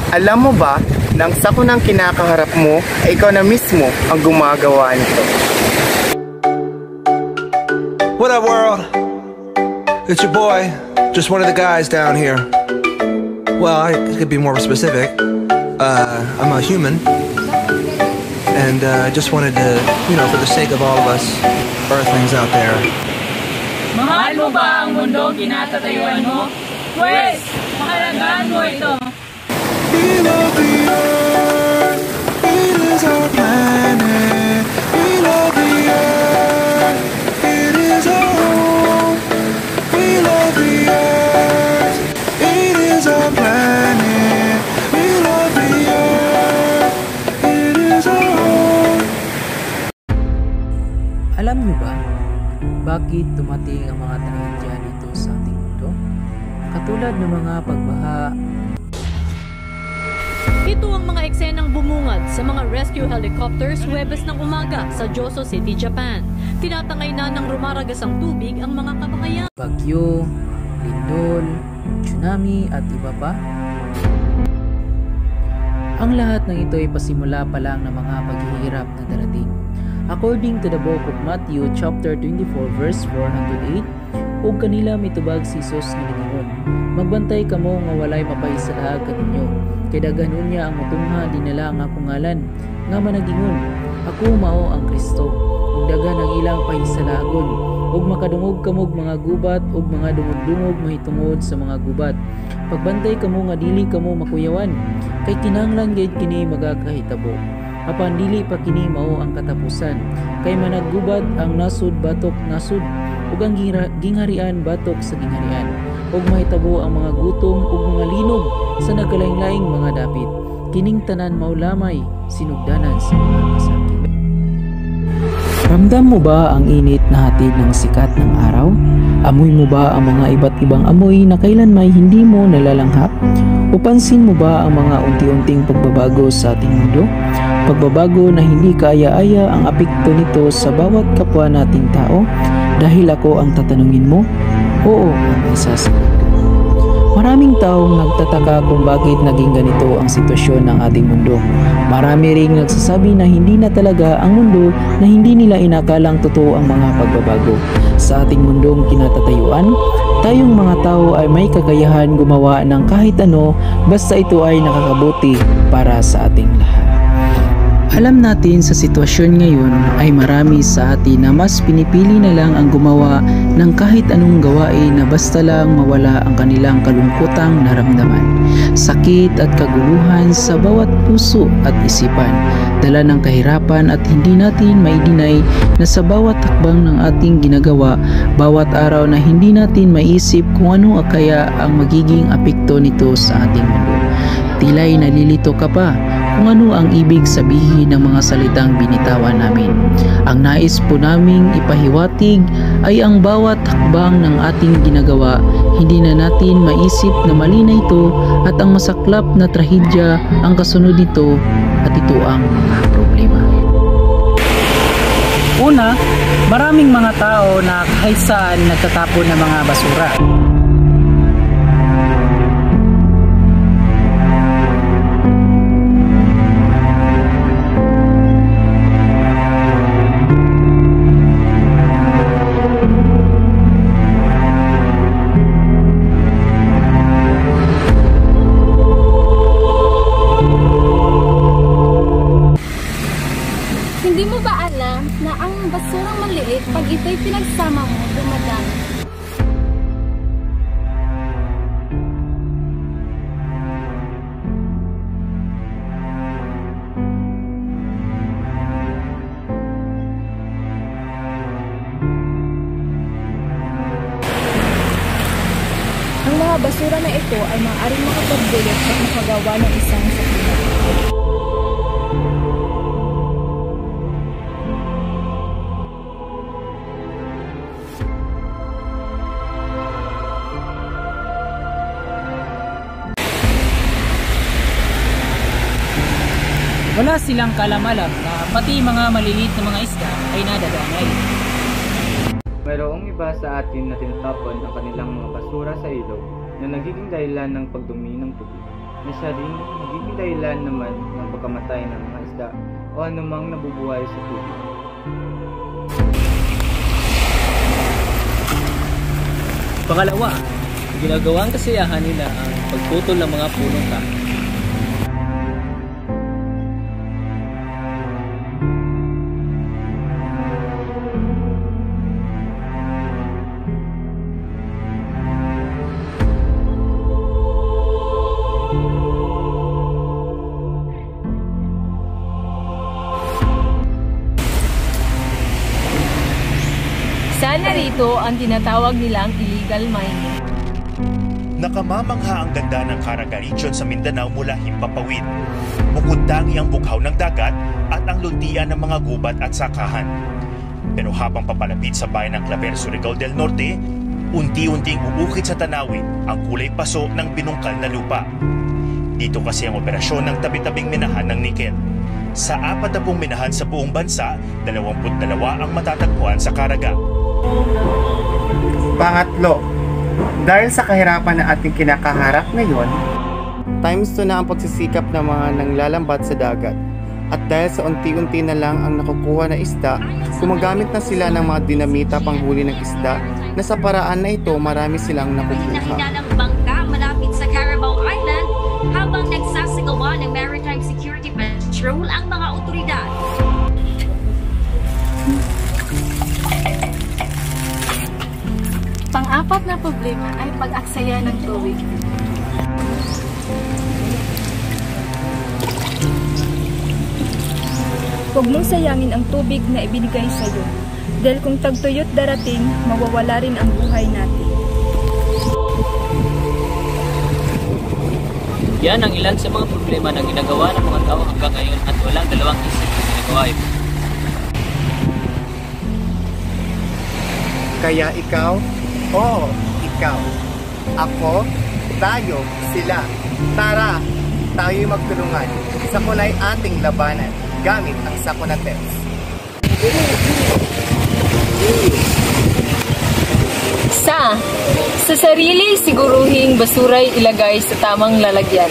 Alam mo ba, nang sakunang kinakaharap mo, ay ikaw na mismo ang gumagawa nito. What up, world? It's your boy, just one of the guys down here. Well, I could be more specific. I'm a human. And I just wanted to, for the sake of all of us Earthlings out there. Mahal mo ba ang mundong kinatatayuan mo? Pwes, mahalagaan mo ito. We love the earth, it is our planet. We love the earth, it is our home. We love the earth, it is our planet. We love the earth, it is our home. Alam niyo ba, bakit dumating ang mga trahedya dito sa ating mundo? Katulad ng mga pagbaha. Ito ang mga eksenang bumungad sa mga rescue helicopters Huwebes ng umaga sa Joso City, Japan. Tinatangay na ng rumaragasang tubig ang mga kabahayan. Bagyo, lindol, tsunami at iba pa. Ang lahat ng ito ay pasimula pa lang ng mga paghihirap na darating. According to the book of Matthew chapter 24 verse 408, ug kanila mitubag si Jesus nga giingon, magbantay kamo nga walay mapaisalag kaninyo, kay daghanon niya ang mutungha dinala nga akong ngalan, nga managingon, ako mao ang Kristo, ug daghan ang ilang pahisalagon, ug makadungog kamog mga gubat ug mga dungog-dungog mahitungod sa mga gubat. Pagbantay kamo nga dili kamo makuyawan, kay kinahanglan gayud kini magakahitabo. Apan dili pa kini mao ang katapusan, kay managgubat ang nasud batok nasud, ug ang gingharian batok sa gingharian, ug mahitabo ang mga gutom ug mga linog sa nagkalaing-laing mga dapit. Kining tanan mao lamay sinugdanan sa mga kasakit. Ramdam mo ba ang init na hatid ng sikat ng araw? Amoy mo ba ang mga iba't ibang amoy na kailanmay hindi mo nalalanghap? Upansin mo ba ang mga unti-unting pagbabago sa ating mundo? Pagbabago na hindi kaaya-aya ang apekto nito sa bawat kapwa nating tao? Dahil ako ang tatanungin mo? Oo, ang isasagot. Maraming taong nagtataka kung bakit naging ganito ang sitwasyon ng ating mundo. Marami ring nagsasabi na hindi na talaga ang mundo na hindi nila inakalang totoo ang mga pagbabago. Sa ating mundong kinatatayuan, tayong mga tao ay may kakayahan gumawa ng kahit ano basta ito ay nakakabuti para sa ating lahat. Alam natin sa sitwasyon ngayon ay marami sa atin na mas pinipili na lang ang gumawa ng kahit anong gawain na basta lang mawala ang kanilang kalungkutang naramdaman, sakit at kaguluhan sa bawat puso at isipan, dala ng kahirapan at hindi natin maidinay na sa bawat hakbang ng ating ginagawa, bawat araw na hindi natin maisip kung ano kaya ang magiging apekto nito sa ating mundo. Tila'y nalilito ka pa kung ano ang ibig sabihin ng mga salitang binitawan namin. Ang nais po naming ipahiwatig ay ang bawat hakbang ng ating ginagawa, hindi na natin maisip na mali na ito at ang masaklap na trahedya ang kasunod nito at ito ang mga problema. Una, maraming mga tao na kahit saan nagtatapon ng mga basura. Hindi mo ba alam na ang basurang maliit, pag ito'y pinagsama mo, dumadami? Ang mga basura na ito ay maaaring makapagdulot at makagawa ng isang sakuna. Wala silang kalam-alam na pati mga maliliit na mga isda ay nadadamay. Mayroong iba sa atin na tinatapon ang kanilang mga basura sa ilog na nagiging dahilan ng pagdumi ng tubig. Isa rin, nagiging dahilan naman ng pagkamatay ng mga isda o anumang nabubuhay sa tubig. Pangalawa, ginagawang kasiyahan nila ang pagputol ng mga punong kahoy. Sana rito ang tinatawag nilang illegal mining. Nakamamangha ang ganda ng Caraga Region sa Mindanao mula himpapawid. Bukod tangi ang bughaw ng dagat at ang luntian ng mga gubat at sakahan. Pero habang papalapit sa bayan ng Claver, Surigao del Norte, unti-unting uukit sa tanawin ang kulay paso ng binungkal na lupa. Dito kasi ang operasyon ng tabi-tabing minahan ng nikel. Sa 40 minahan sa buong bansa, 22 ang matatagpuan sa Caraga. Pangatlo, dahil sa kahirapan na ating kinakaharap ngayon, times 2 na ang pagsisikap ng mga nanglalambat sa dagat. At dahil sa unti-unti na lang ang nakukuha na isda, gumagamit na sila ng mga dinamita panghuli ng isda na sa paraan na ito marami silang nakukuha. Hinalang bangka malapit sa Carabao Island habang nagsasagawa ng Maritime Security Patrol ang mga otoridad. Pang-apat na problema ay pag-aksaya ng tubig. Huwag mong sayangin ang tubig na ibinigay sa iyo. Dahil kung tagtuyot darating, mawawala rin ang buhay natin. Yan ang ilan sa mga problema na ginagawa ng mga tao hanggang ngayon at walang dalawang isip na ginagawa ito. Kaya ikaw, ikaw, ako, tayo, sila. Tara, tayo'y magtulungan. Sakunay ating labanan gamit ang Sakunatex. Sa sarili siguruhing basuray ilagay sa tamang lalagyan.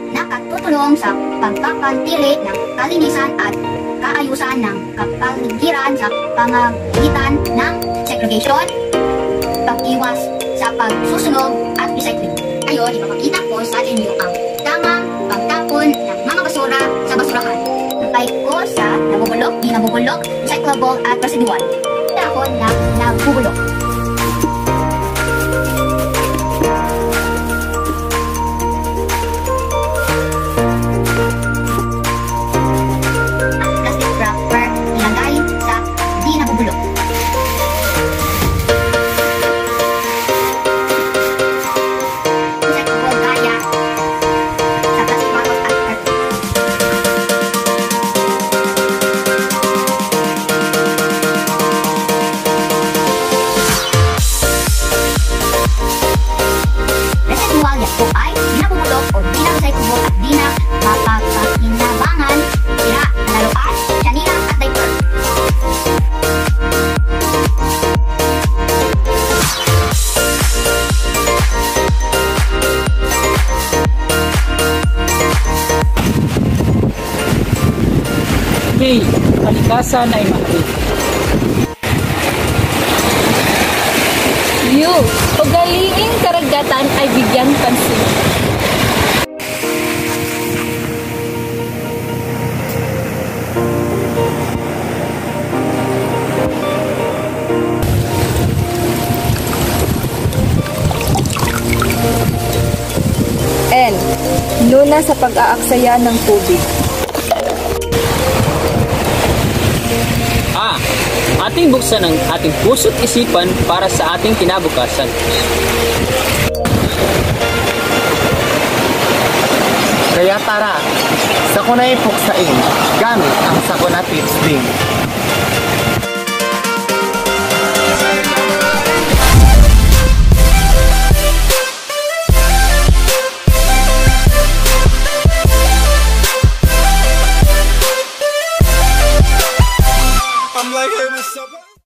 Nakatutulong sa pagpapanatili ng kalinisan at kaayusan ng kapaligiran sa pamamagitan ng segregation, pag-iwas sa pagsusunog at recycling. Ngayon, ipapakita ko sa inyo ang tamang pagtapon ng mga basura sa basurahan. Napay ko sa nabubulok, di nabubulok, recyclable at residual. Dahon na nabubulok. Plastic wrapper ilagay sa di nabubulok. Recyclable kaya sa plastic bottle at carton. Residual yan po ay di nabubulok o di na recyclable at di na mapapakinabangan, sira, laruan, tiyanila at diaper. Hey, kalikasan ay mahal. Ugaliing karagatan ay bigyan pansin. N. Luna sa pag-aaksaya ng tubig. A. Ating buksan ang ating puso't isipan para sa ating kinabukasan. Kaya tara, Sakunay puksain gamit ang Sakuna Tips Link.